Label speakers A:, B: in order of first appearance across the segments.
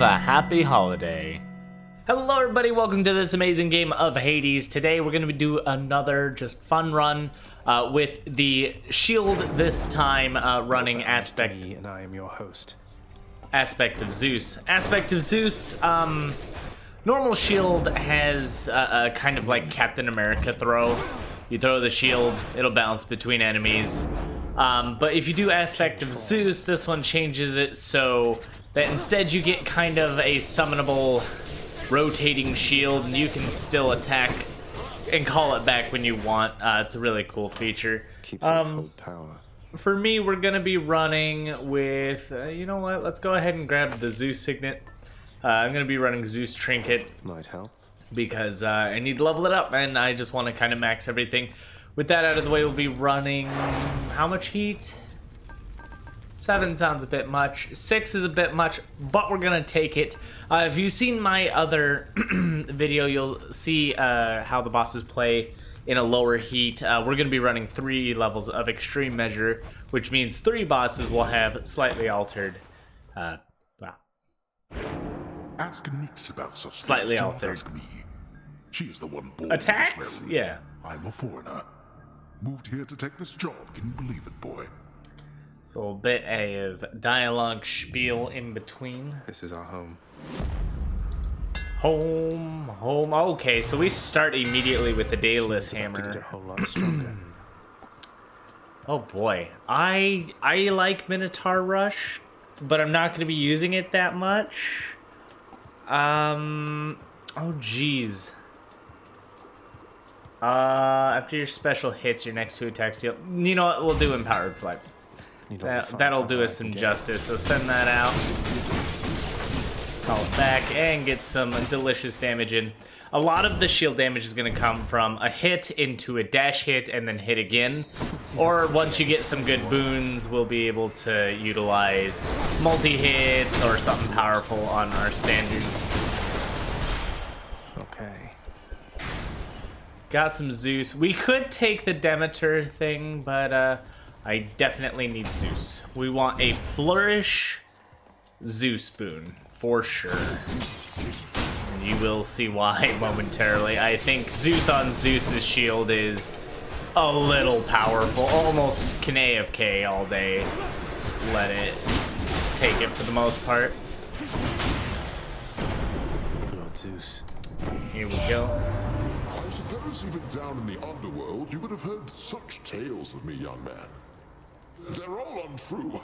A: a happy holiday. Hello everybody, welcome to this amazing game of Hades. Today we're going to do another just fun run with the shield, this time running aspect.
B: And I am your host.
A: Aspect of Zeus. Aspect of Zeus, normal shield has a kind of like Captain America throw. You throw the shield, it'll bounce between enemies. But if you do Aspect of Zeus, this one changes it so that instead you get kind of a summonable rotating shield and you can still attack and call it back when you want. It's a really cool feature.
B: Keeps its whole power.
A: For me, we're gonna be running with, you know what, let's go ahead and grab the Zeus Signet. I'm gonna be running Zeus Trinket.
B: Might help.
A: Because I need to level it up and I just want to kind of max everything. With that out of the way, we'll be running, how much heat? 7 sounds a bit much. 6 is a bit much, but we're gonna take it. If you've seen my other video, you'll see how the bosses play in a lower heat. We're gonna be running 3 levels of extreme measure, which means 3 bosses will have slightly altered,
C: Ask Nyx about such
A: slightly
C: things. Do
A: altered.
C: not ask me. She is the one born
A: Attacks?
C: in this realm.
A: Yeah.
C: I'm a foreigner. Moved here to take this job. Can you believe it, boy?
A: So a bit of dialogue spiel in between.
B: This is our home.
A: Home. Okay, so we start immediately with the Daedalus
B: To get a
A: hammer.
B: whole lot stronger.
A: Oh boy, I like Minotaur Rush, but I'm not going to be using it that much. Oh geez. After your special hits, your next 2 attacks deal. You know what? We'll do Empowered Flight. That'll do us some justice. So send that out. Call it back and get some delicious damage in. A lot of the shield damage is going to come from a hit into a dash hit and then hit again. Or once you get some good boons, we'll be able to utilize multi-hits or something powerful on our standard.
B: Okay.
A: Got some Zeus. We could take the Demeter thing, but I definitely need Zeus. We want a Flourish Zeus boon, for sure. And you will see why momentarily. I think Zeus on Zeus's shield is a little powerful. Almost Kine of K all day. Let it take it for the most part.
B: Lord Zeus.
A: Here we go.
C: I suppose even down in the underworld, you would have heard such tales of me, young man. They're all untrue,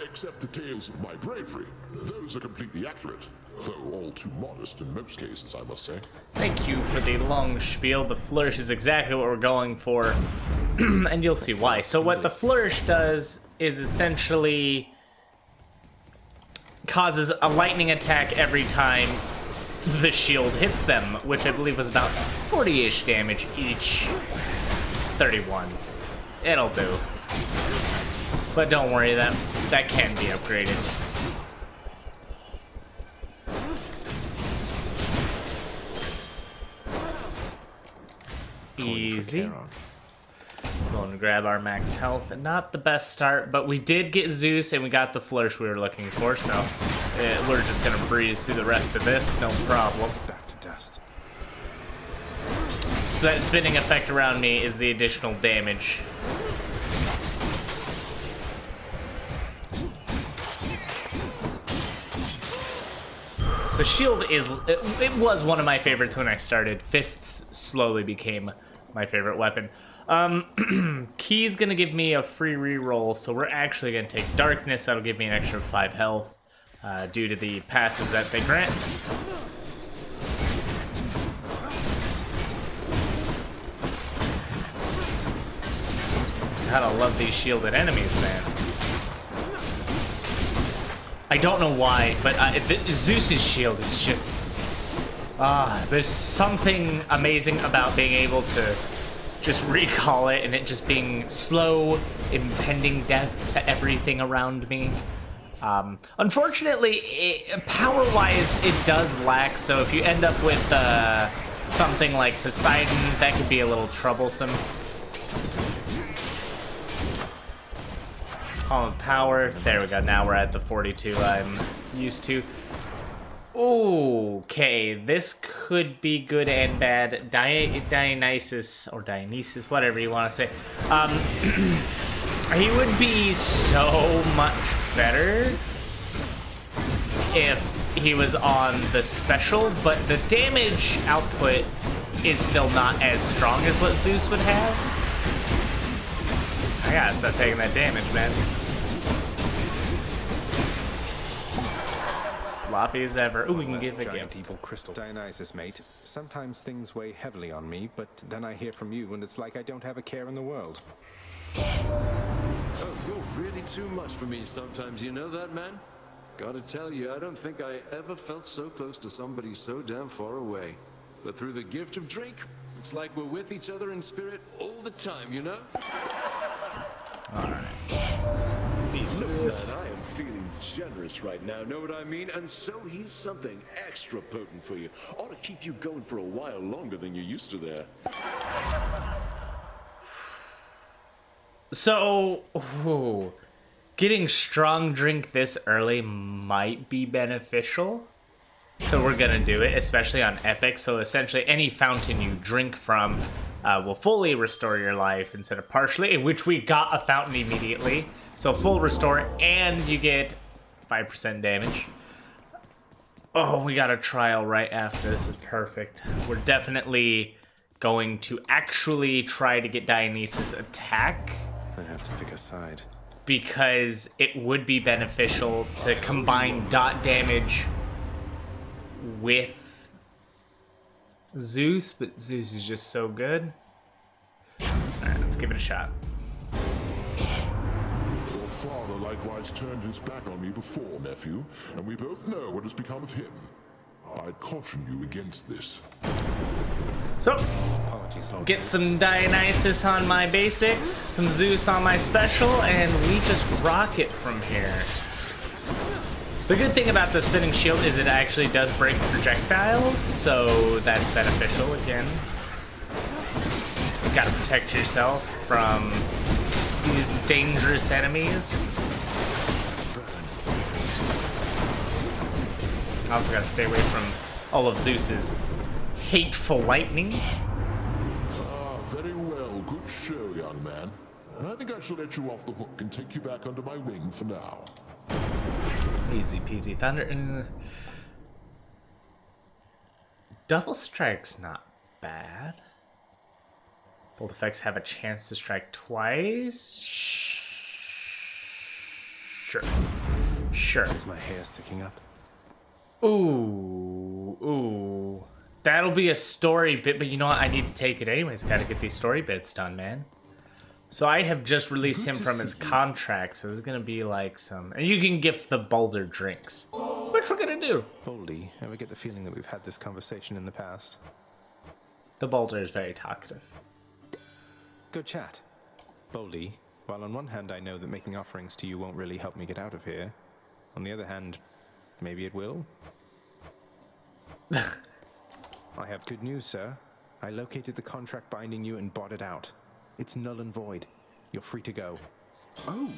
C: except the tales of my bravery. Those are completely accurate, though all too modest in most cases, I must say.
A: Thank you for the long spiel. The flourish is exactly what we're going for, and you'll see why. So what the flourish does is essentially causes a lightning attack every time the shield hits them, which I believe was about 40-ish damage each. 31. It'll do. But don't worry, that can be upgraded. Easy. Going to grab our max health. Not the best start, but we did get Zeus and we got the flourish we were looking for, so we're just gonna breeze through the rest of this, no problem.
B: Back to dust.
A: So that spinning effect around me is the additional damage. So shield is, it was one of my favorites when I started. Fists slowly became my favorite weapon. Key's gonna give me a free reroll, so we're actually gonna take darkness. That'll give me an extra 5 health due to the passives that they grant. Gotta love these shielded enemies, man. I don't know why, but Zeus's shield is just... there's something amazing about being able to just recall it and it just being slow, impending death to everything around me. Unfortunately, power-wise, it does lack, so if you end up with something like Poseidon, that could be a little troublesome. Column of power. There we go. Now we're at the 42 I'm used to. Okay, this could be good and bad. Dionysus, or Dionysus, whatever you want to say. He would be so much better if he was on the special, but the damage output is still not as strong as what Zeus would have. I gotta start taking that damage, man. Sloppy as ever. Ooh, we can give a gift.
B: Evil crystal.
D: Dionysus, mate. Sometimes things weigh heavily on me, but then I hear from you and it's like I don't have a care in the world.
E: Oh, you're really too much for me sometimes, you know that, man? Gotta tell you, I don't think I ever felt so close to somebody so damn far away. But through the gift of drink, it's like we're with each other in spirit all the time, you know?
A: Alright.
E: Look, man, I am feeling generous right now, know what I mean? And so he's something extra potent for you. Ought to keep you going for a while longer than you used to there.
A: So, ooh, getting strong drink this early might be beneficial. So we're gonna do it, especially on Epic. So essentially any fountain you drink from will fully restore your life instead of partially, in which we got a fountain immediately. So full restore, and you get 5% damage. Oh, we got a trial right after. This is perfect. We're definitely going to actually try to get Dionysus' attack,
B: I have to pick a side.
A: because it would be beneficial to combine dot damage with Zeus, but Zeus is just so good. Alright, let's give it a shot.
C: Your father likewise turned his back on me before, nephew, and we both know what has become of him. I'd caution you against this.
A: So,
B: Apologies, Lord
A: get
B: Zeus.
A: some Dionysus on my basics, some Zeus on my special, and we just rock it from here. The good thing about the spinning shield is it actually does break projectiles, so that's beneficial again. You gotta protect yourself from these dangerous enemies. Also gotta stay away from all of Zeus's hateful lightning.
C: Ah, very well. Good show, young man. And I think I shall let you off the hook and take you back under my wing for now.
A: Easy peasy thunder. Double strike's not bad. Bolt effects have a chance to strike twice. Sure. Sure.
B: Is my hair sticking up?
A: Ooh. That'll be a story bit, but you know what? I need to take it anyways. Gotta get these story bits done, man. So I have just released him from his contract, so there's gonna be like some... And you can gift the Boulder drinks, which we're gonna do.
D: Boldy, ever get the feeling that we've had this conversation in the past?
A: The Boulder is very talkative.
D: Good chat. Boldy, while on one hand I know that making offerings to you won't really help me get out of here, on the other hand, maybe it will? I have good news, sir. I located the contract binding you and bought it out. It's null and void. You're free to go.
F: Oh,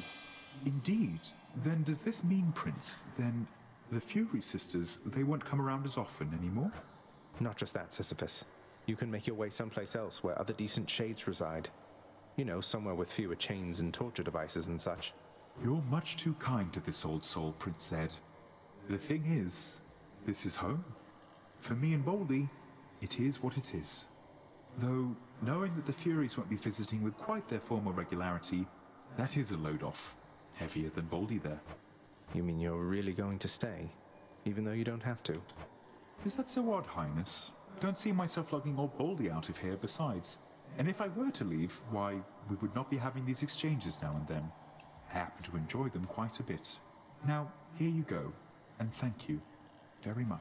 F: indeed. Then does this mean, Prince, then the Fury Sisters, they won't come around as often anymore?
D: Not just that, Sisyphus. You can make your way someplace else where other decent shades reside. You know, somewhere with fewer chains and torture devices and such.
F: You're much too kind to this old soul, Prince Zed. The thing is, this is home. For me and Boldy, it is what it is. Though, knowing that the Furies won't be visiting with quite their former regularity, that is a load off. Heavier than Boldy there.
D: You mean you're really going to stay, even though you don't have to?
F: Is that so odd, Highness? Don't see myself lugging old Boldy out of here besides. And if I were to leave, why, we would not be having these exchanges now and then. I happen to enjoy them quite a bit. Now, here you go, and thank you very much.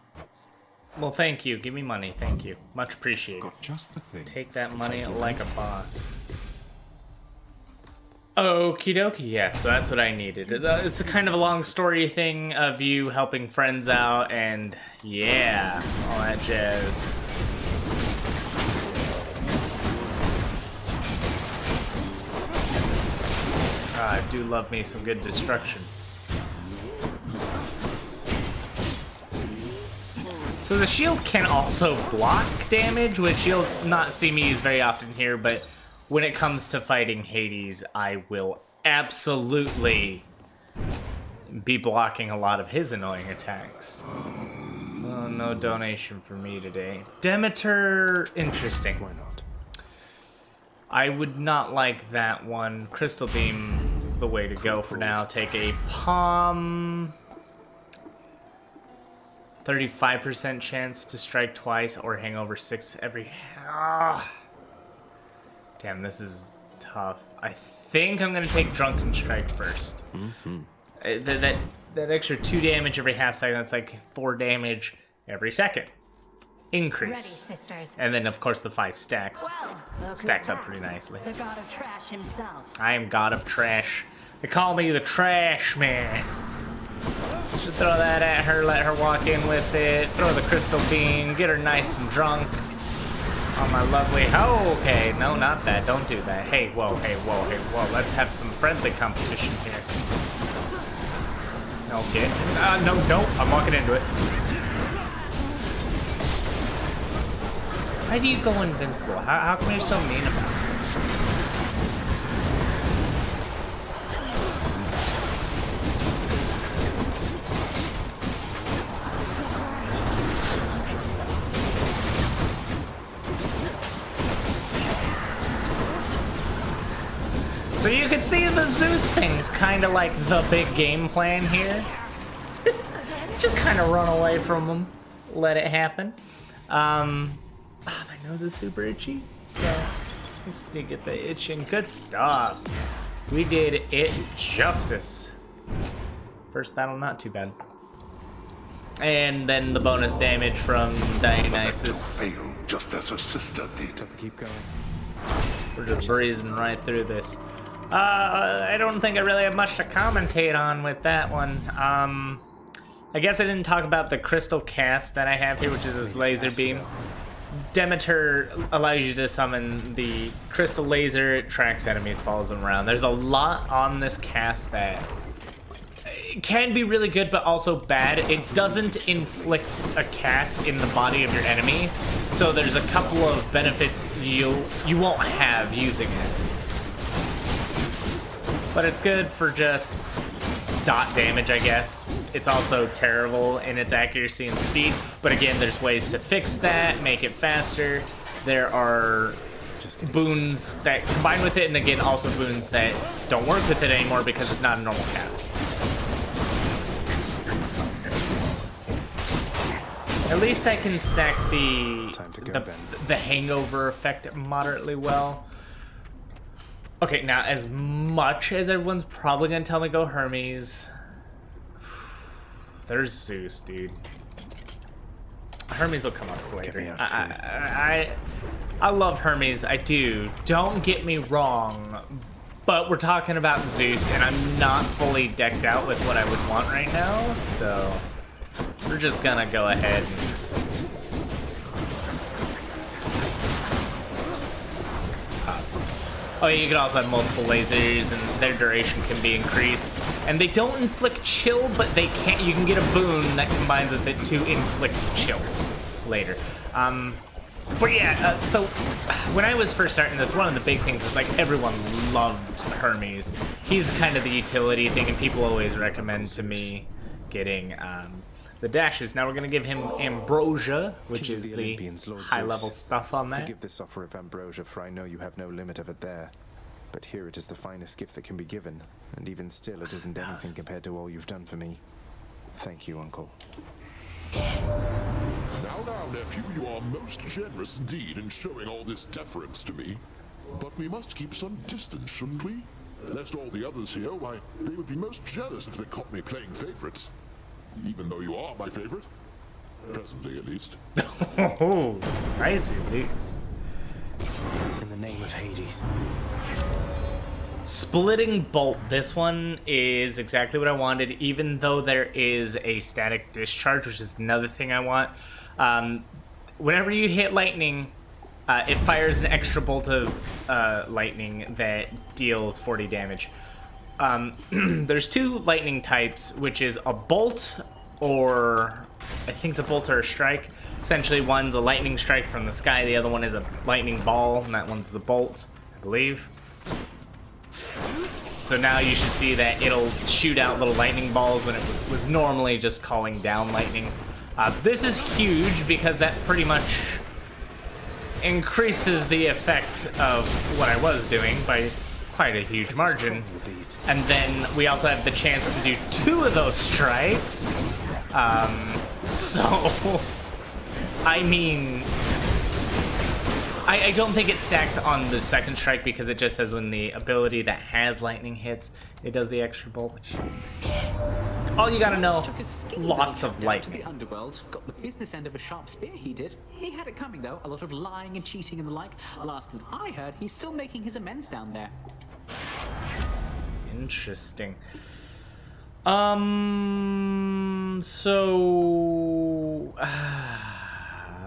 A: Well, thank you. Give me money. Thank you. Much appreciated.
F: Got just the thing.
A: Take that money like a boss. Okie dokie. Yeah, so that's what I needed. It's a kind of a long story thing of you helping friends out and yeah, all that jazz. I do love me some good destruction. So the shield can also block damage, which you'll not see me use very often here, but when it comes to fighting Hades, I will absolutely be blocking a lot of his annoying attacks. Oh, no donation for me today. Demeter, interesting.
B: Why not?
A: I would not like that one. Crystal Beam is the way to go for now. Take a palm. 35% chance to strike twice or hangover 6 every... Ah. Damn, this is tough. I think I'm going to take Drunken Strike first. That extra 2 damage every half second, that's like 4 damage every second. Increase.
G: Ready, sisters.
A: And then, of course, the 5 stacks.
G: Well, look
A: Stacks
G: who's
A: up
G: back.
A: pretty nicely.
G: The god of trash himself.
A: I am God of Trash. They call me the Trash Man. Let's just throw that at her, let her walk in with it, throw the Crystal Beam, get her nice and drunk. Oh, my lovely... Oh, okay. No, not that. Don't do that. Hey, whoa, hey, whoa, hey, whoa. Let's have some friendly competition here. Okay. No, I'm walking into it. Why do you go invincible? How come you're so mean about it? So you can see the Zeus thing's kind of like the big game plan here. Just kind of run away from them, let it happen. My nose is super itchy, so I just need to get the itching. Good stuff. We did it justice. First battle, not too bad. And then the bonus damage from Dionysus.
C: Fail just as her sister did.
D: Have to keep going.
A: We're just breezing right through this. I don't think I really have much to commentate on with that one. I guess I didn't talk about the crystal cast that I have here, which is this laser beam. Demeter allows you to summon the crystal laser. It tracks enemies, follows them around. There's a lot on this cast that can be really good, but also bad. It doesn't inflict a cast in the body of your enemy, so there's a couple of benefits you won't have using it. But it's good for just dot damage, I guess. It's also terrible in its accuracy and speed, but again, there's ways to fix that, make it faster. There are boons that combine with it, and again, also boons that don't work with it anymore because it's not a normal cast. At least I can stack the hangover effect moderately well. Okay, now as much as everyone's probably gonna tell me go Hermes, there's Zeus, dude. Hermes will come up later. I love Hermes, I do. Don't get me wrong, but we're talking about Zeus, and I'm not fully decked out with what I would want right now, so we're just gonna go ahead and... Oh, you can also have multiple lasers, and their duration can be increased. And they don't inflict chill, but they can. You can get a boon that combines with it to inflict chill later. But yeah, so when I was first starting this, one of the big things was like everyone loved Hermes. He's kind of the utility thing, and people always recommend to me getting the dashes. Now we're gonna give him ambrosia, which is the high-level stuff on that.
D: Forgive this offer of ambrosia, for I know you have no limit of it there. But here it is the finest gift that can be given, and even still it isn't anything compared to all you've done for me. Thank you, Uncle.
C: Now, nephew, you are most generous indeed in showing all this deference to me. But we must keep some distance, shouldn't we? Lest all the others here, why, they would be most jealous if they caught me playing favorites. Even though you are my favorite. Presently, at least.
A: Oh, spicy Zeus.
B: In the name of Hades.
A: Splitting bolt. This one is exactly what I wanted, even though there is a static discharge, which is another thing I want. Whenever you hit lightning, it fires an extra bolt of lightning that deals 40 damage. There's 2 lightning types, which is a bolt or I think it's a bolt or a strike. Essentially, one's a lightning strike from the sky, the other one is a lightning ball, and that one's the bolt, I believe. So now you should see that it'll shoot out little lightning balls when it was normally just calling down lightning. This is huge because that pretty much increases the effect of what I was doing by quite a huge margin. And then we also have the chance to do 2 of those strikes. So, I mean, I don't think it stacks on the second strike because it just says when the ability that has lightning hits, it does the extra bolt. All you gotta know, lots of lightning.
H: The underworld, got the business end of a sharp spear, he did. He had it coming though, a lot of lying and cheating and the like. Last that I heard, he's still making his amends down there.
A: Interesting. So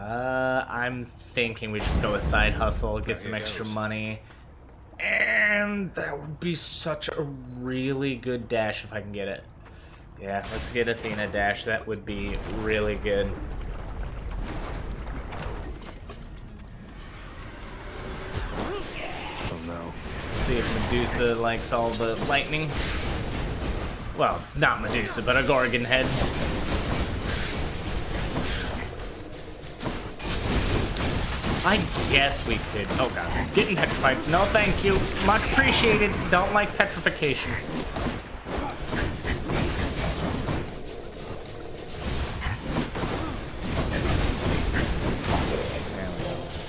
A: I'm thinking we just go with side hustle, get some extra money, and that would be such a really good dash if I can get it. Yeah, let's get Athena dash. That would be really good.
D: Oh no.
A: See if Medusa likes all the lightning. Well, not Medusa, but a Gorgon head. I guess we could. Oh god, getting petrified. No, thank you. Much appreciated. Don't like petrification.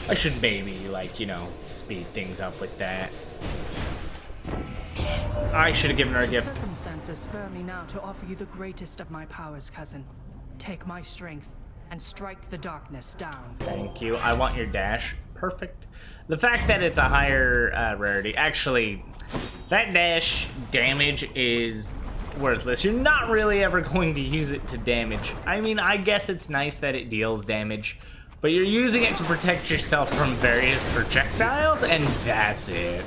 A: I should maybe, like, you know, speed things up with that. I should have given her a gift.
I: Circumstances spur me now to offer you the greatest of my powers, cousin. Take my strength and strike the darkness down.
A: Thank you. I want your dash. Perfect. The fact that it's a higher rarity, actually, that dash damage is worthless. You're not really ever going to use it to damage. I mean, I guess it's nice that it deals damage, but you're using it to protect yourself from various projectiles, and that's it.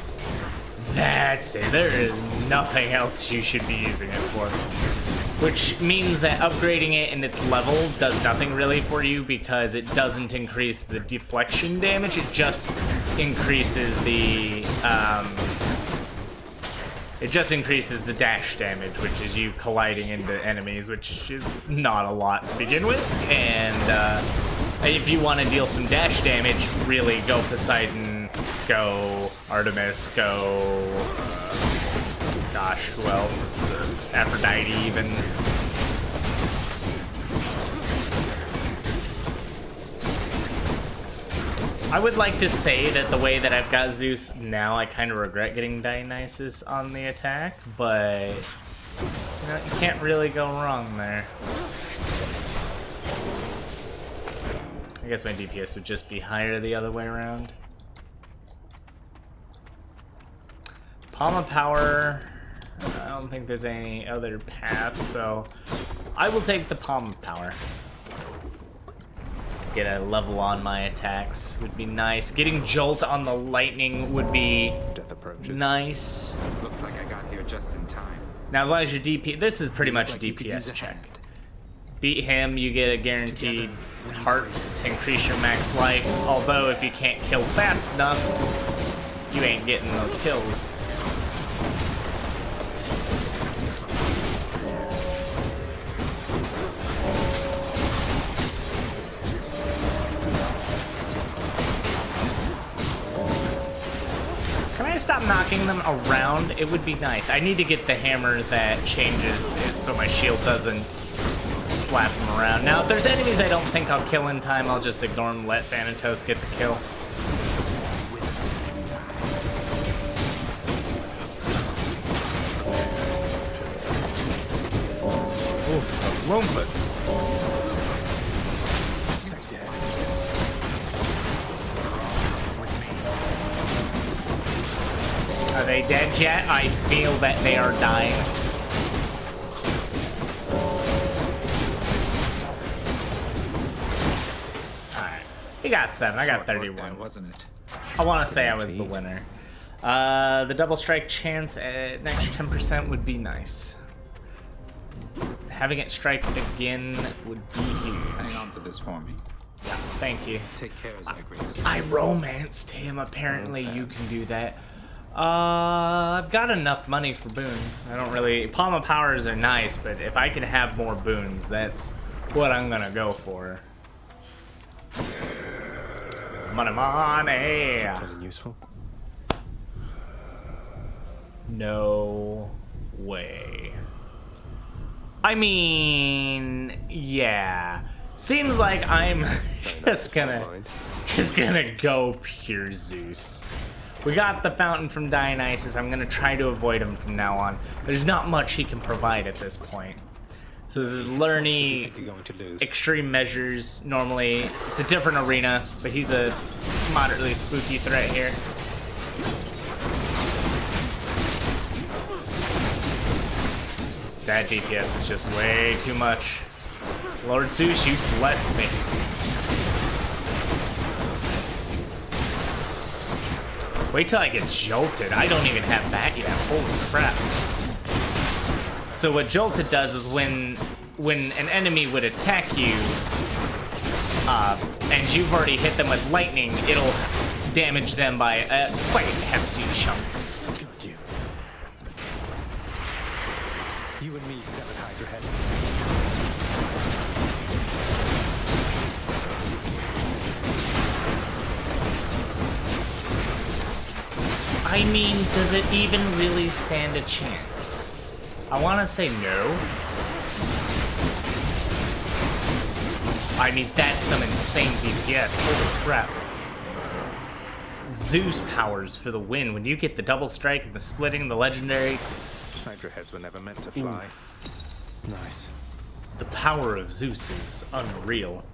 A: That's it. There is nothing else you should be using it for. Which means that upgrading it in its level does nothing really for you because it doesn't increase the deflection damage. It just increases the dash damage, which is you colliding into enemies, which is not a lot to begin with. And if you want to deal some dash damage, really go Poseidon, go Artemis, go gosh, who else? Aphrodite, even. I would like to say that the way that I've got Zeus now, I kind of regret getting Dionysus on the attack, but you know, you can't really go wrong there. I guess my DPS would just be higher the other way around. Palm of Power. I don't think there's any other paths, so I will take the Palm of Power. Get a level on my attacks would be nice. Getting Jolt on the lightning would be nice.
J: Looks like I got here just in time.
A: Now, as long as your DP, this is pretty much a DPS check. Beat him, you get a guaranteed heart to increase your max life. Although, if you can't kill fast enough, you ain't getting those kills. Can I stop knocking them around? It would be nice. I need to get the hammer that changes it so my shield doesn't slap them around. Now, if there's enemies I don't think I'll kill in time, I'll just ignore them, let Thanatos get the kill. Ooh, Olympus. Stay dead. Are they dead yet? I feel that they are dying. Alright. We got 7. I got 31.
J: Wasn't it?
A: I want to say I was the winner. The double strike chance at an extra 10% would be nice. having it strike again would be huge.
J: Hang on to this for me.
A: Yeah, thank you.
J: Take care, Zagreus.
A: I romanced him. Apparently, you can do that. I've got enough money for boons. I don't really... Palm of Powers are nice, but if I can have more boons, that's what I'm gonna go for. Money, money!
B: Something useful?
A: No way. I mean, yeah. Seems like I'm just gonna go pure Zeus. We got the fountain from Dionysus. I'm gonna try to avoid him from now on. There's not much he can provide at this point. So this is learning extreme measures. Normally, it's a different arena, but he's a moderately spooky threat here. That DPS is just way too much. Lord Zeus, you bless me. Wait till I get jolted. I don't even have that yet. Holy crap. So what jolted does is when an enemy would attack you, and you've already hit them with lightning, it'll damage them by a quite hefty chunk.
B: You and me, Seven Hydra Head.
A: I mean, does it even really stand a chance? I want to say no. I mean, that's some insane DPS. Holy crap. Zeus powers for the win. When you get the double strike and the splitting, the legendary...
D: Hydra heads were never meant to fly.
B: Nice.
A: The power of Zeus is unreal.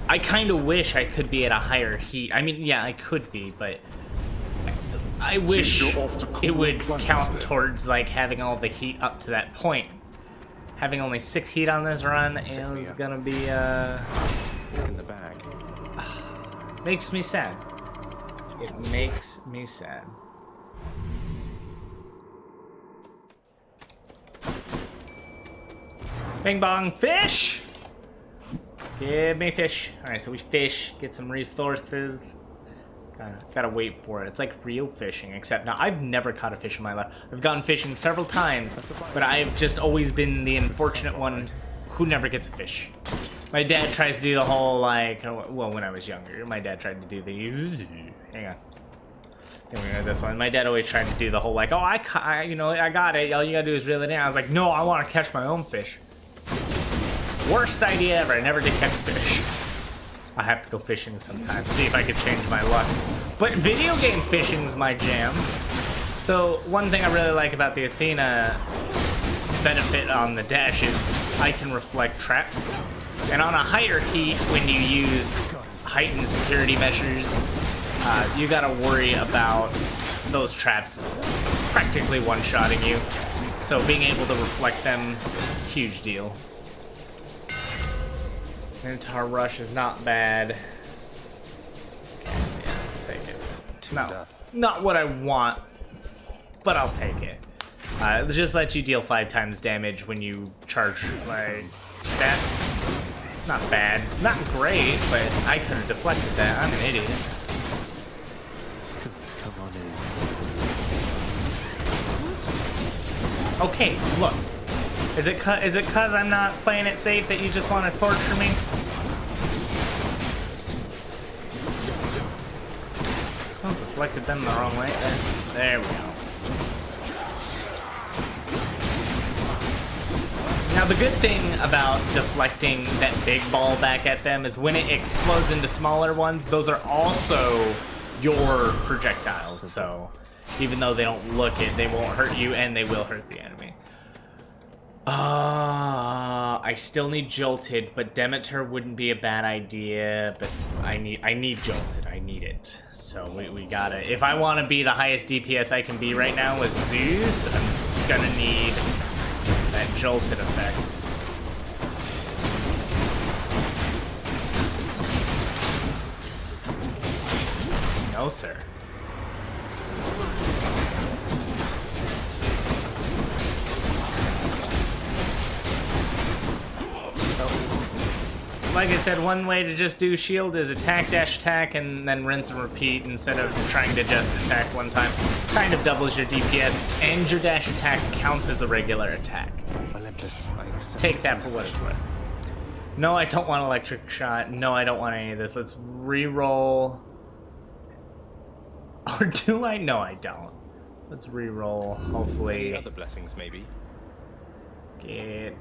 A: I kind of wish I could be at a higher heat. I mean, yeah, I could be, but I wish it would count towards like having all the heat up to that point. Having only 6 heat on this run is gonna be
D: in the bag.
A: makes me sad. It makes me sad. Bing bong, fish! Give me fish. Alright, so we fish, get some resources. Gotta wait for it. It's like real fishing, except now I've never caught a fish in my life. I've gone fishing several times, but I've just always been the unfortunate one who never gets a fish. My dad tries to do the whole, like, well, when I was younger, my dad tried to do the, hang on. Here we go, this one. My dad always tried to do the whole, like, oh, I got it. All you gotta do is reel it in. I was like, no, I want to catch my own fish. Worst idea ever. I never did catch a fish. I have to go fishing sometime, see if I can change my luck. But video game fishing's my jam. So one thing I really like about the Athena benefit on the dash is I can reflect traps. And on a higher heat, when you use heightened security measures, you gotta worry about those traps practically one-shotting you. So being able to reflect them, huge deal. Minotaur Rush is not bad. Yeah, take it. No, not what I want, but I'll take it. It'll just let you deal 5 times damage when you charge like stat. Not bad, not great, but I could have deflected that. I'm an idiot.
B: Come on in.
A: Okay, look. Is it cause I'm not playing it safe that you just want to torture me? Oh, deflected them the wrong way. There we go. Now the good thing about deflecting that big ball back at them is when it explodes into smaller ones, those are also your projectiles. So even though they don't look it, they won't hurt you and they will hurt the enemy. I still need Jolted, but Demeter wouldn't be a bad idea, but I need Jolted. I need it. So we gotta, if I want to be the highest DPS I can be right now with Zeus, I'm gonna need that Jolted effect. No, sir. like I said, one way to just do shield is attack, dash, attack, and then rinse and repeat instead of trying to just attack one time. Kind of doubles your DPS, and your dash attack counts as a regular attack.
B: Olympus, I accept
A: Take
B: this
A: that for what it's worth. No, I don't want electric shot. No, I don't want any of this. Let's re-roll. Or do I? No, I don't. Let's re-roll. Hopefully.
D: Any other blessings, maybe?
A: Get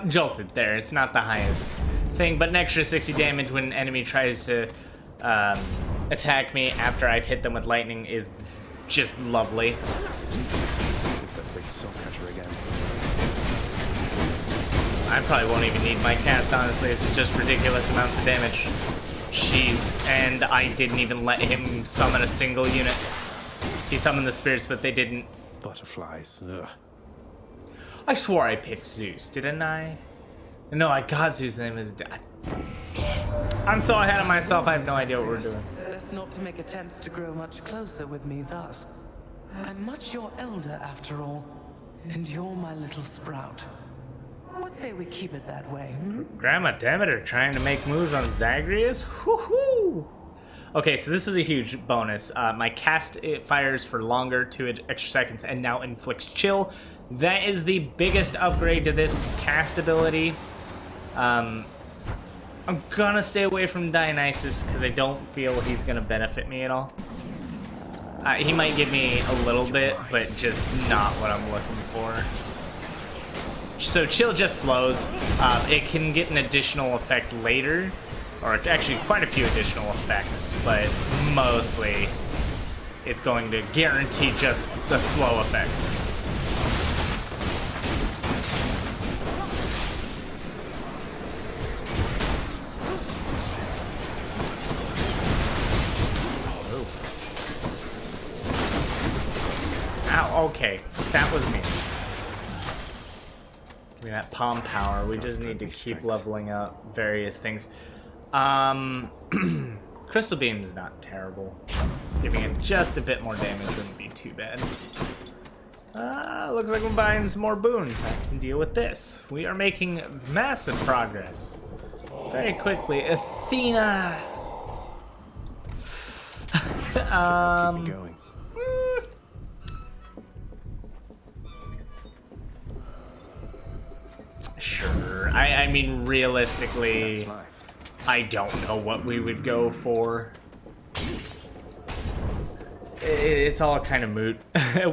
A: jolted there. It's not the highest thing, but an extra 60 damage when an enemy tries to attack me after I've hit them with lightning is just lovely.
B: It's that big soul catcher again.
A: I probably won't even need my cast, honestly. It's just ridiculous amounts of damage. Jeez, and I didn't even let him summon a single unit. He summoned the spirits, but they didn't.
B: Butterflies. Ugh.
A: I swore I picked Zeus, didn't I? No, I got Zeus' name is... I'm so ahead of myself, I have no idea what we're doing.
K: Best not to make attempts to grow much closer with me thus. I'm much your elder, after all. And you're my little sprout. What say we keep it that way, hmm?
A: Grandma Demeter trying to make moves on Zagreus? Woohoo! Okay, so this is a huge bonus. My cast, it fires for longer, 2 extra seconds, and now inflicts chill. That is the biggest upgrade to this cast ability. I'm gonna stay away from Dionysus because I don't feel he's gonna benefit me at all. He might give me a little bit, but just not what I'm looking for. So chill just slows. It can get an additional effect later, or actually quite a few additional effects, but mostly it's going to guarantee just the slow effect. Ow, okay, that was me. Give me that palm power. We just need to keep leveling up various things. Crystal Beam is not terrible. Giving it just a bit more damage wouldn't be too bad. Looks like we're buying some more boons. I can deal with this. We are making massive progress. Very quickly. Athena!
B: Keep me going.
A: Sure. I mean, realistically,
B: That's life.
A: I don't know what we would go for. It's all kind of moot.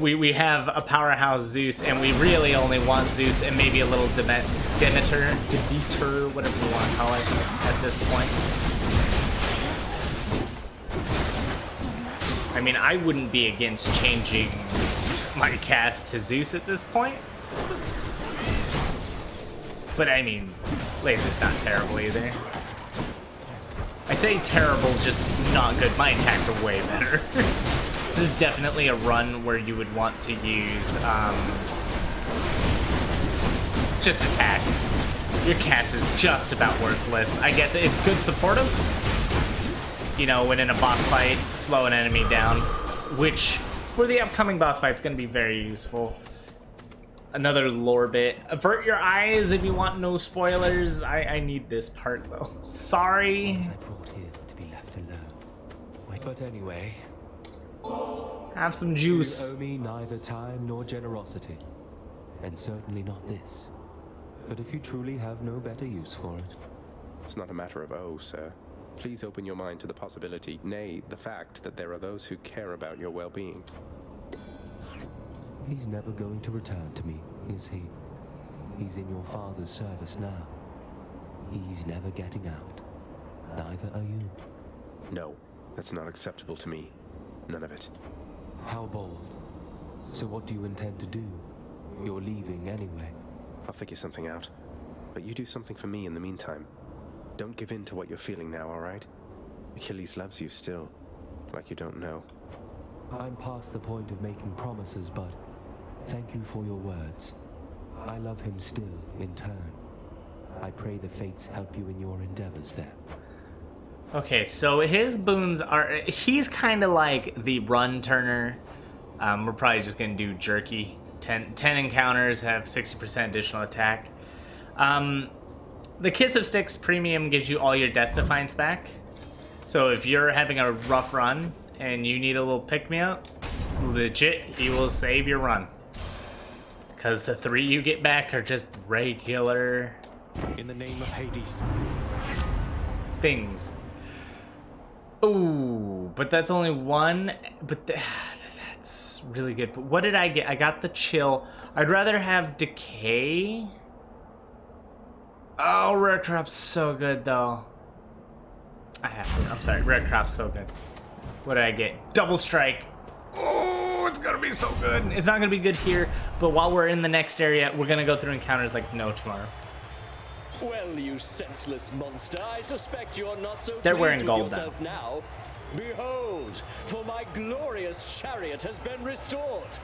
A: we have a powerhouse Zeus, and we really only want Zeus and maybe a little Demeter, whatever you want to call it at this point. I mean, I wouldn't be against changing my cast to Zeus at this point. But I mean, Laser's not terrible either. I say terrible, just not good. My attacks are way better. This is definitely a run where you would want to use just attacks. Your cast is just about worthless. I guess it's good supportive. You know, when in a boss fight, slow an enemy down, which for the upcoming boss fight is going to be very useful. Another lore bit. Avert your eyes if you want no spoilers. I need this part though. Sorry.
L: I brought here to be left alone. Wait, but anyway,
A: have some juice.
L: You owe me neither time nor generosity, and certainly not this. But if you truly have no better use for it,
D: It's not a matter of oh, sir. Please open your mind to the possibility, nay, the fact that there are those who care about your well-being.
L: he's never going to return to me, is he? He's in your father's service now. He's never getting out. Neither are you.
D: No, that's not acceptable to me. None of it.
L: How bold. So what do you intend to do? You're leaving anyway.
D: I'll figure something out. But you do something for me in the meantime. Don't give in to what you're feeling now, all right? Achilles loves you still, like you don't know.
L: I'm past the point of making promises, but thank you for your words. I love him still, in turn. I pray the fates help you in your endeavors there.
A: Okay, so his boons are... He's kind of like the run turner. We're probably just going to do jerky. 10 encounters have 60% additional attack. the Kiss of Sticks premium gives you all your Death Defiance back. So if you're having a rough run and you need a little pick-me-up, legit, he will save your run. Because the 3 you get back are just regular...
D: In the name of Hades.
A: Things. Ooh, but that's only 1. But that's really good. But what did I get? I got the chill. I'd rather have decay. Oh, rare crop's so good though. I have to. I'm sorry, rare crop's so good. What did I get? Double strike. Oh, it's gonna be so good. It's not gonna be good here, but while we're in the next area, we're gonna go through encounters like no tomorrow.
M: Well, you senseless monster, I suspect you're not so
A: They're
M: pleased
A: wearing
M: with
A: gold
M: yourself now. Behold, for my glorious chariot has been restored.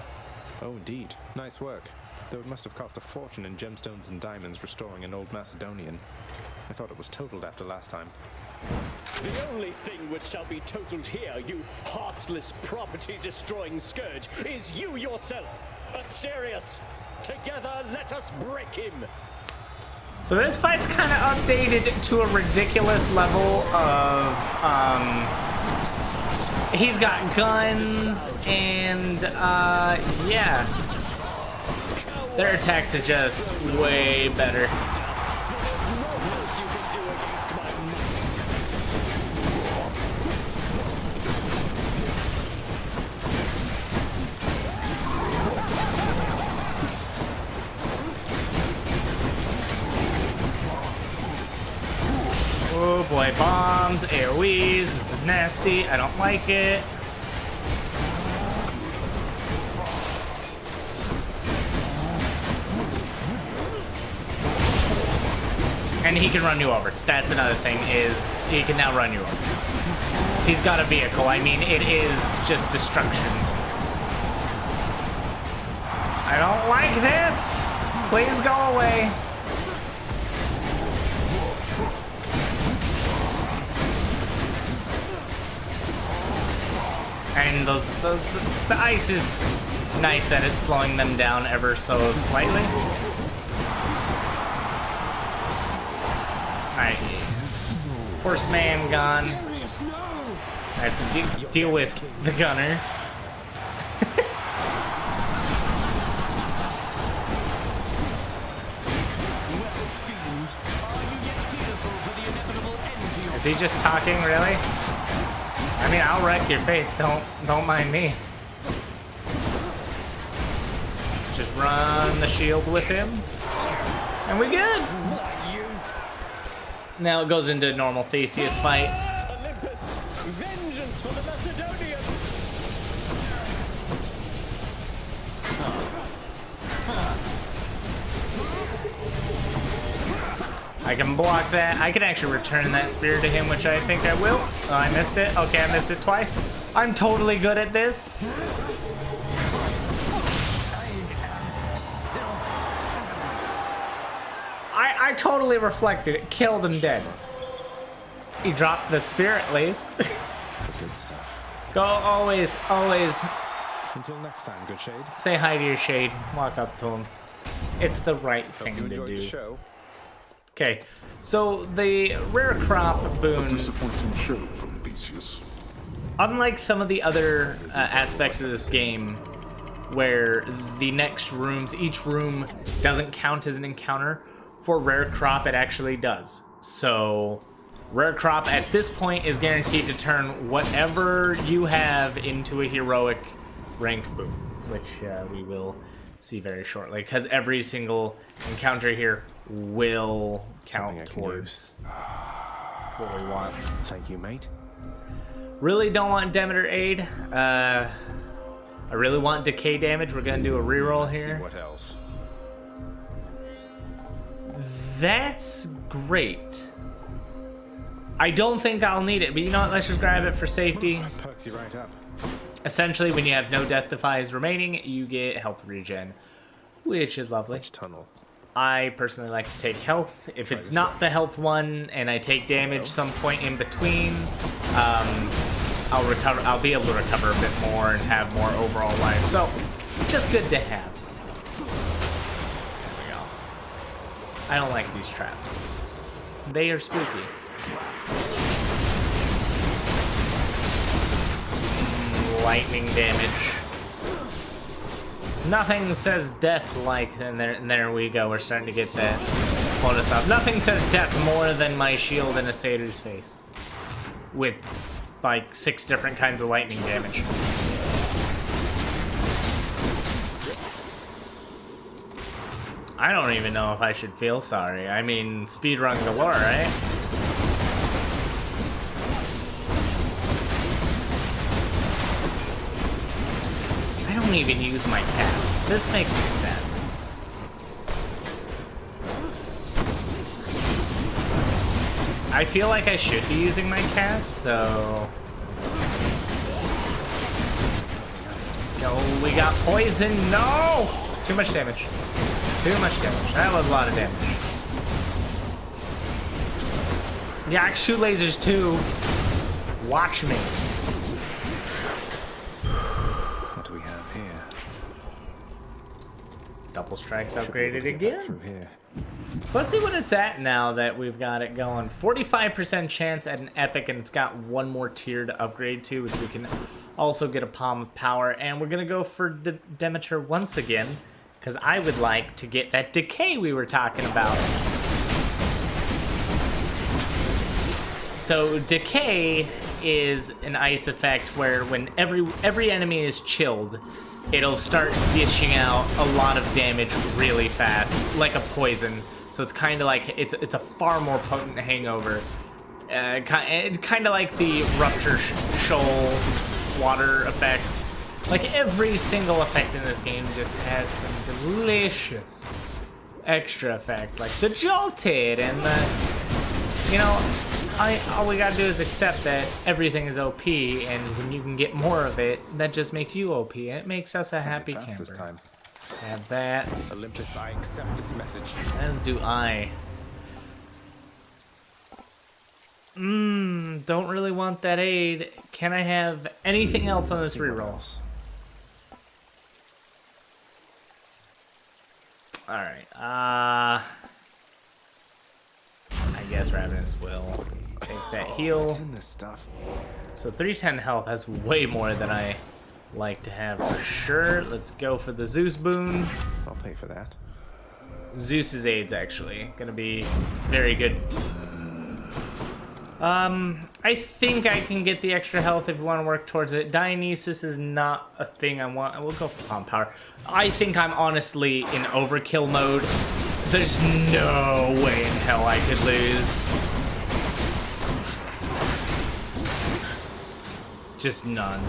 D: Oh, indeed. Nice work. Though it must have cost a fortune in gemstones and diamonds restoring an old Macedonian. I thought it was totaled after last time.
M: The only thing which shall be totaled here, you heartless property-destroying scourge, is you yourself, Asterius. Together, let us break him.
A: So this fight's kind of updated to a ridiculous level of, he's got guns, and, yeah. Their attacks are just way better. Oh boy, bombs, AoEs, this is nasty, I don't like it. And he can run you over. That's another thing, is he can now run you over. He's got a vehicle, I mean, it is just destruction. I don't like this! Please go away. And the ice is nice that it's slowing them down ever so slightly. Alright. Horseman gone. I have to deal with the gunner. Is he just talking, really? I mean, I'll wreck your face. Don't mind me. Just run the shield with him, and we good. Now it goes into a normal Theseus fight.
M: Olympus, vengeance for the Macedonians.
A: I can block that. I can actually return that spear to him, which I think I will. Oh, I missed it. Okay, I missed it twice. I'm totally good at this. I totally reflected it. Killed him dead. He dropped the spear at least.
D: Good stuff.
A: Go always.
D: Until next time, good shade.
A: Say hi to your shade. Walk up to him. It's the right thing
D: Hope you
A: to
D: enjoyed
A: do.
D: the show.
A: Okay, so the rare crop boon.
C: A disappointing show from Theseus.
A: Unlike some of the other aspects of this game, where the next rooms, each room doesn't count as an encounter, for rare crop it actually does. So rare crop at this point is guaranteed to turn whatever you have into a heroic rank boon, which we will see very shortly, because every single encounter here will count towards what we want.
D: Thank you, mate.
A: Really don't want Demeter aid. I really want decay damage. We're gonna do a reroll here.
D: See what else?
A: That's great. I don't think I'll need it, but you know what? Let's just grab it for safety.
D: Perks you right up.
A: Essentially, when you have no death defies remaining, you get health regen, which is lovely.
D: Which tunnel?
A: I personally like to take health. If it's not the health one and I take damage some point in between, I'll recover. I'll be able to recover a bit more and have more overall life. So, just good to have. There we go. I don't like these traps. They are spooky. Lightning damage. Nothing says death like, and there we go. We're starting to get that bonus up. Nothing says death more than my shield in a satyr's face, with like 6 different kinds of lightning damage. I don't even know if I should feel sorry. I mean, speedrun galore, right? I don't even use my cast. This makes me sad. I feel like I should be using my cast, so... Oh, we got poison. No! Too much damage. Too much damage. That was a lot of damage. Yeah, I can shoot lasers too. Watch me.
B: What do we have here?
A: Double strikes upgraded again.
B: Through here.
A: So let's see what it's at now that we've got it going. 45% chance at an epic, and it's got one more tier to upgrade to, which we can also get a Palm of Power. And we're gonna go for Demeter once again, because I would like to get that decay we were talking about. So decay is an ice effect where when every enemy is chilled, it'll start dishing out a lot of damage really fast, like a poison. So it's kind of like it's a far more potent hangover. Kind of like the Rupture Shoal water effect. Like every single effect in this game just has some delicious extra effect, like the Jolted and the, you know, all we gotta do is accept that everything is OP, and when you can get more of it, that just makes you OP. It makes us a happy camper.
B: This time.
A: Have that.
B: Olympus, I accept this message.
A: As do I. Don't really want that aid. Can I have anything else on this reroll? Alright, I guess Ravenous will take that heal.
B: What's in this stuff?
A: So 310 health, that's way more than I like to have for sure. Let's go for the Zeus boon.
B: I'll pay for that.
A: Zeus's aid's actually gonna be very good. I think I can get the extra health if you want to work towards it. Dionysus is not a thing I want. We'll go for Palm Power. I think I'm honestly in overkill mode. There's no way in hell I could lose. Just none.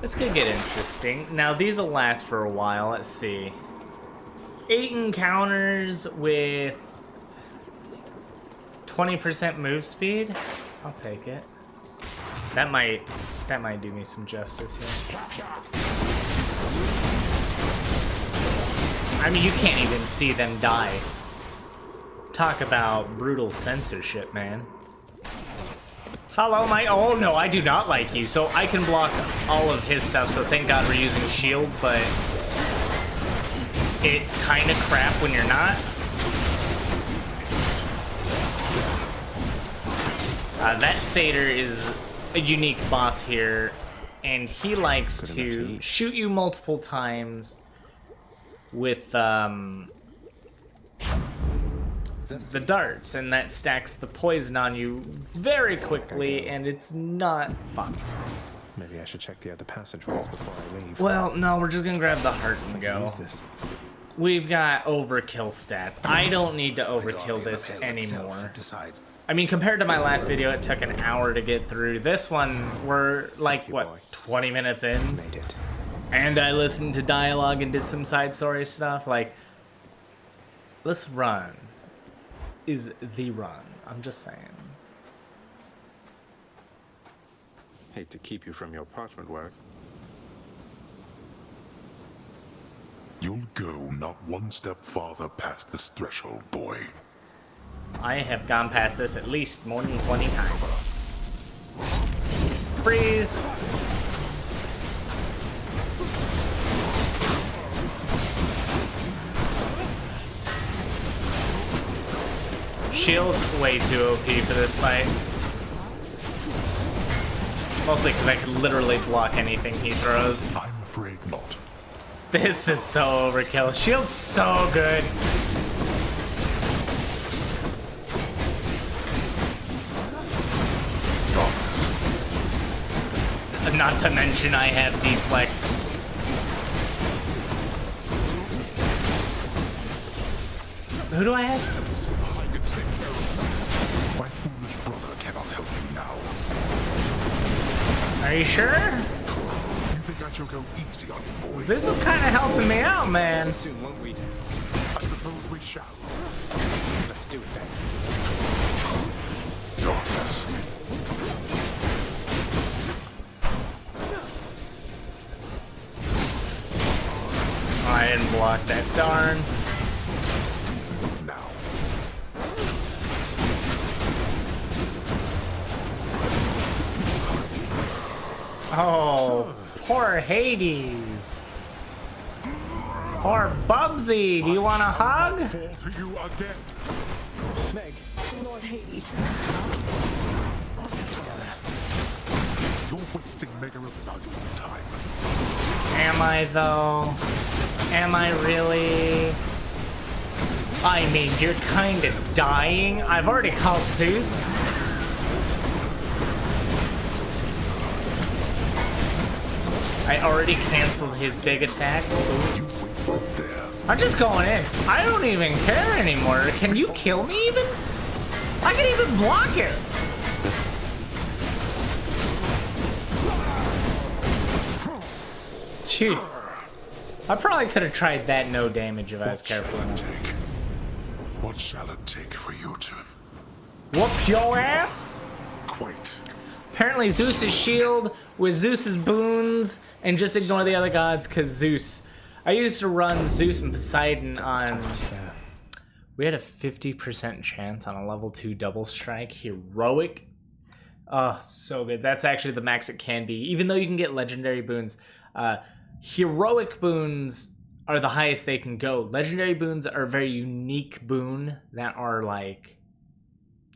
A: This could get interesting. Now, these will last for a while. Let's see. 8 encounters with 20% move speed. I'll take it. That might do me some justice here. I mean, you can't even see them die. Talk about brutal censorship, man. Hello, oh no, I do not like you. So I can block all of his stuff, so thank God we're using shield, but it's kind of crap when you're not. That satyr is a unique boss here, and he likes to shoot you multiple times with the darts, and that stacks the poison on you very quickly, and it's not fun.
B: Maybe I should check the other passageways before I leave.
A: Well, no, we're just gonna grab the heart and go. We've got overkill stats. I don't need to overkill this anymore. I mean, compared to my last video, it took an hour to get through. This one, we're like, what, 20 minutes in?
B: Made it.
A: And I listened to dialogue and did some side story stuff. Like, this run is the run. I'm just saying.
D: Hate to keep you from your parchment work.
C: You'll go not one step farther past this threshold, boy.
A: I have gone past this at least more than 20 times. freeze. Shield's way too OP for this fight. Mostly because I can literally block anything he throws.
C: I'm afraid not.
A: This is so overkill. Shield's so good. Not to mention I have deflect. Who do I have?
C: I can take care of that. My foolish brother cannot help you now.
A: Are you sure?
C: You think I shall go easy on you, boy?
A: This is kind of helping me out, man.
D: Soon, won't we?
C: I suppose we shall.
D: Let's do it then.
C: Darkness.
A: I didn't block that, darn.
C: Now.
A: Oh, poor Hades. Poor Bubsy. Do you want a hug?
C: Fall to you again.
D: Meg,
H: Lord Hades.
C: You're wasting Megaril's valuable time.
A: Am I, though? Am I really? I mean, you're kind of dying. I've already called Zeus. I already canceled his big attack. I'm just going in. I don't even care anymore. Can you kill me even? I can even block it. Dude, I probably could have tried that no damage if I was careful enough.
C: What shall it take for you to
A: Whoop your ass?
C: quite?
A: Apparently Zeus's shield with Zeus's boons, and just ignore the other gods because Zeus. I used to run Zeus and Poseidon on... We had a 50% chance on a level 2 double strike. Heroic. Oh, so good. That's actually the max it can be. Even though you can get legendary boons, heroic boons are the highest they can go. Legendary boons are a very unique boon that are like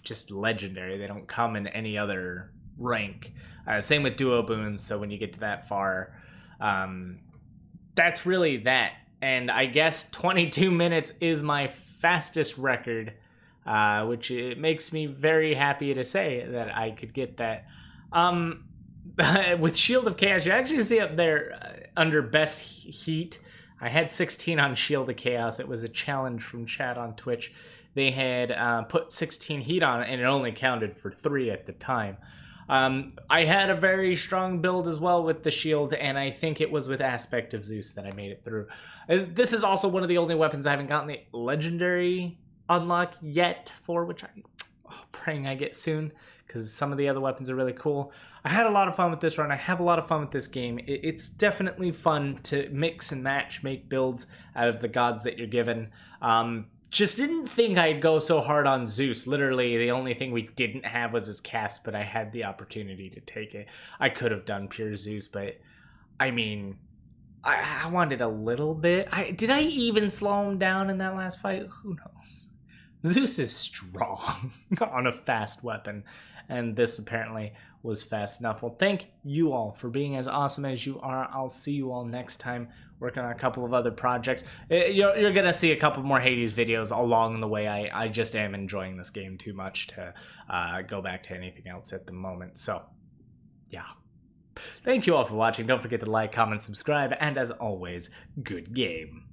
A: just legendary. They don't come in any other rank. Same with duo boons, so when you get to that far, that's really that. And I guess 22 minutes is my fastest record, which it makes me very happy to say that I could get that. With Shield of Chaos, you actually see up there under best heat, I had 16 on Shield of Chaos. It was a challenge from chat on Twitch. They had put 16 heat on it, and it only counted for 3 at the time. I had a very strong build as well with the shield, and I think it was with Aspect of Zeus that I made it through. This is also one of the only weapons I haven't gotten the legendary unlock yet for, which I'm praying I get soon, because some of the other weapons are really cool. I had a lot of fun with this run. I have a lot of fun with this game. It's definitely fun to mix and match, make builds out of the gods that you're given. Just didn't think I'd go so hard on Zeus. Literally, the only thing we didn't have was his cast, but I had the opportunity to take it. I could have done pure Zeus, but I mean, I wanted a little bit. Did I even slow him down in that last fight? Who knows? Zeus is strong on a fast weapon, and this apparently was fast enough. Well, thank you all for being as awesome as you are. I'll see you all next time, working on a couple of other projects. You're gonna see a couple more Hades videos along the way. I just am enjoying this game too much to go back to anything else at the moment. So, yeah. Thank you all for watching. Don't forget to like, comment, subscribe, and as always, good game.